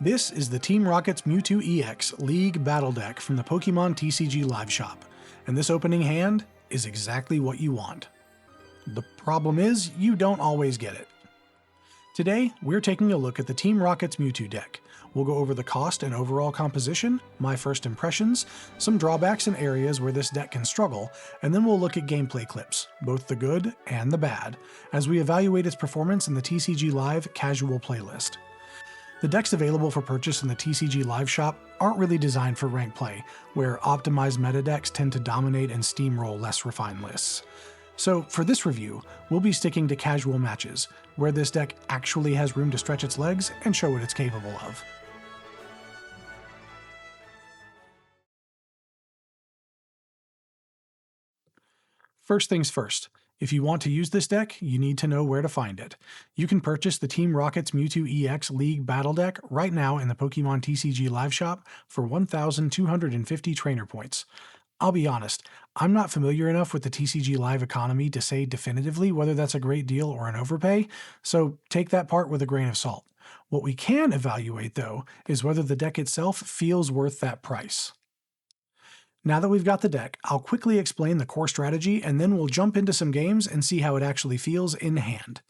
This is the Team Rocket's Mewtwo EX League Battle Deck from the Pokémon TCG Live Shop, and this opening hand is exactly what you want. The problem is, you don't always get it. Today, we're taking a look at the Team Rocket's Mewtwo deck. We'll go over the cost and overall composition, my first impressions, some drawbacks and areas where this deck can struggle, and then we'll look at gameplay clips, both the good and the bad, as we evaluate its performance in the TCG Live Casual playlist. The decks available for purchase in the TCG Live Shop aren't really designed for ranked play, where optimized meta decks tend to dominate and steamroll less refined lists. So for this review, we'll be sticking to casual matches, where this deck actually has room to stretch its legs and show what it's capable of. First things first, if you want to use this deck, you need to know where to find it. You can purchase the Team Rocket's Mewtwo EX League Battle Deck right now in the Pokémon TCG Live Shop for 1,250 trainer points. I'll be honest, I'm not familiar enough with the TCG Live economy to say definitively whether that's a great deal or an overpay, so take that part with a grain of salt. What we can evaluate, though, is whether the deck itself feels worth that price. Now that we've got the deck, I'll quickly explain the core strategy and then we'll jump into some games and see how it actually feels in hand.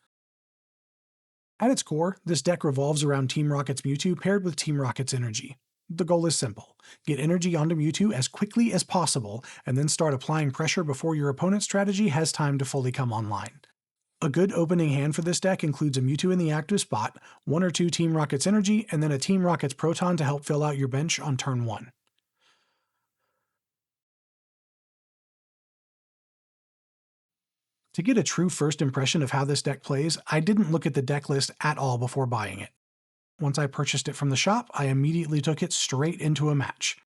At its core, this deck revolves around Team Rocket's Mewtwo paired with Team Rocket's Energy. The goal is simple: get energy onto Mewtwo as quickly as possible and then start applying pressure before your opponent's strategy has time to fully come online. A good opening hand for this deck includes a Mewtwo in the active spot, 1 or 2 Team Rocket's Energy, and then a Team Rocket's Proton to help fill out your bench on turn 1. To get a true first impression of how this deck plays, I didn't look at the deck list at all before buying it. Once I purchased it from the shop, I immediately took it straight into a match.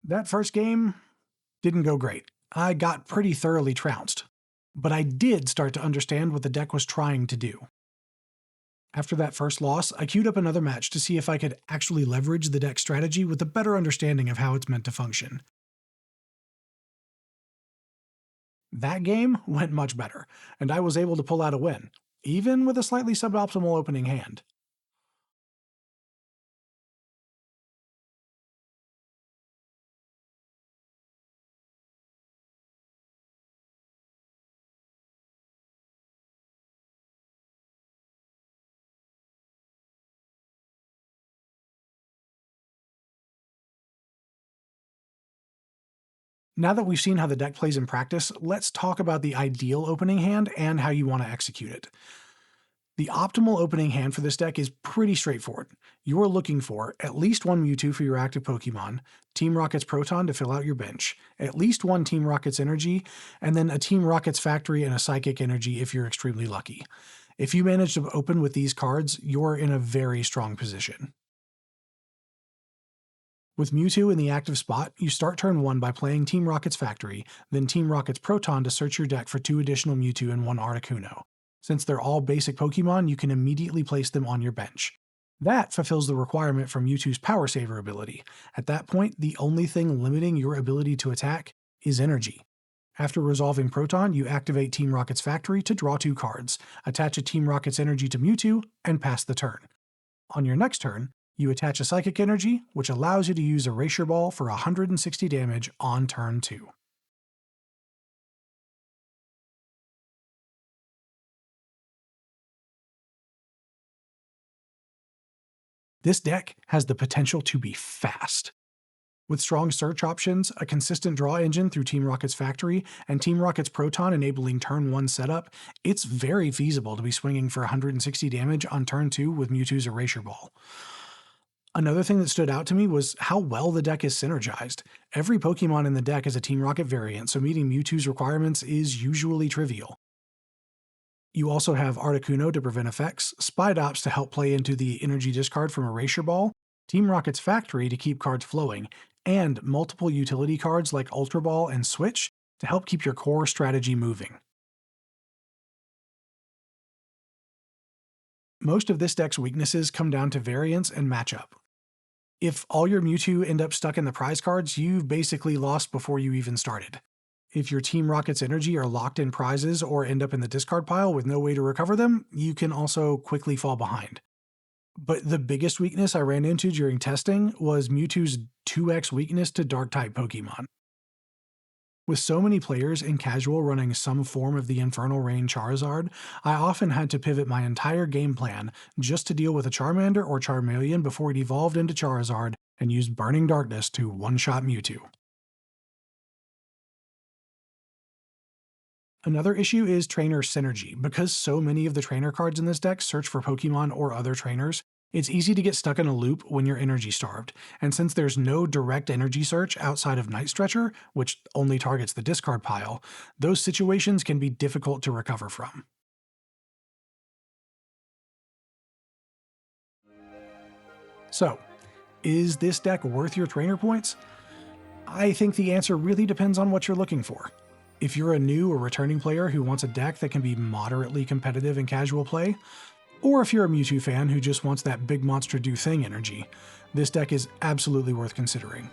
That first game didn't go great. I got pretty thoroughly trounced. But I did start to understand what the deck was trying to do. After that first loss, I queued up another match to see if I could actually leverage the deck strategy with a better understanding of how it's meant to function. That game went much better, and I was able to pull out a win, even with a slightly suboptimal opening hand. Now that we've seen how the deck plays in practice, let's talk about the ideal opening hand and how you want to execute it. The optimal opening hand for this deck is pretty straightforward. You're looking for at least 1 Mewtwo for your active Pokemon, Team Rocket's Proton to fill out your bench, at least 1 Team Rocket's Energy, and then a Team Rocket's Factory and a Psychic Energy if you're extremely lucky. If you manage to open with these cards, you're in a very strong position. With Mewtwo in the active spot, you start turn 1 by playing Team Rocket's Factory, then Team Rocket's Proton to search your deck for 2 additional Mewtwo and 1 Articuno. Since they're all basic Pokemon, you can immediately place them on your bench. That fulfills the requirement for Mewtwo's Power Saver ability. At that point, the only thing limiting your ability to attack is energy. After resolving Proton, you activate Team Rocket's Factory to draw 2 cards, attach a Team Rocket's Energy to Mewtwo, and pass the turn. On your next turn, you attach a Psychic Energy, which allows you to use Erasure Ball for 160 damage on turn 2. This deck has the potential to be fast. With strong search options, a consistent draw engine through Team Rocket's Factory, and Team Rocket's Proton enabling turn 1 setup, it's very feasible to be swinging for 160 damage on turn 2 with Mewtwo's Erasure Ball. Another thing that stood out to me was how well the deck is synergized. Every Pokemon in the deck is a Team Rocket variant, so meeting Mewtwo's requirements is usually trivial. You also have Articuno to prevent effects, Spidops to help play into the energy discard from Erasure Ball, Team Rocket's Factory to keep cards flowing, and multiple utility cards like Ultra Ball and Switch to help keep your core strategy moving. Most of this deck's weaknesses come down to variance and matchup. If all your Mewtwo end up stuck in the prize cards, you've basically lost before you even started. If your Team Rocket's Energy are locked in prizes or end up in the discard pile with no way to recover them, you can also quickly fall behind. But the biggest weakness I ran into during testing was Mewtwo's 2x weakness to Dark-type Pokemon. With so many players in casual running some form of the Infernal Rain Charizard, I often had to pivot my entire game plan just to deal with a Charmander or Charmeleon before it evolved into Charizard and used Burning Darkness to one-shot Mewtwo. Another issue is trainer synergy. Because so many of the trainer cards in this deck search for Pokemon or other trainers, it's easy to get stuck in a loop when you're energy starved, and since there's no direct energy search outside of Night Stretcher, which only targets the discard pile, those situations can be difficult to recover from. So, is this deck worth your trainer points? I think the answer really depends on what you're looking for. If you're a new or returning player who wants a deck that can be moderately competitive in casual play, or if you're a Mewtwo fan who just wants that big monster do thing energy, this deck is absolutely worth considering.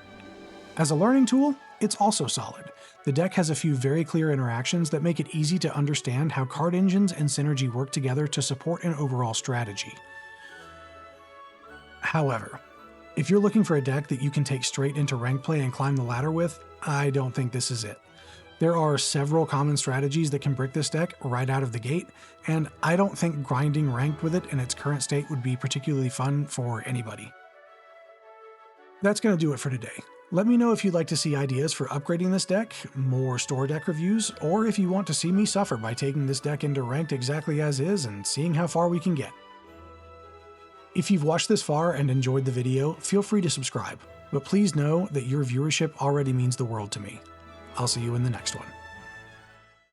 As a learning tool, it's also solid. The deck has a few very clear interactions that make it easy to understand how card engines and synergy work together to support an overall strategy. However, if you're looking for a deck that you can take straight into ranked play and climb the ladder with, I don't think this is it. There are several common strategies that can brick this deck right out of the gate, and I don't think grinding ranked with it in its current state would be particularly fun for anybody. That's going to do it for today. Let me know if you'd like to see ideas for upgrading this deck, more store deck reviews, or if you want to see me suffer by taking this deck into ranked exactly as is and seeing how far we can get. If you've watched this far and enjoyed the video, feel free to subscribe, but please know that your viewership already means the world to me. I'll see you in the next one.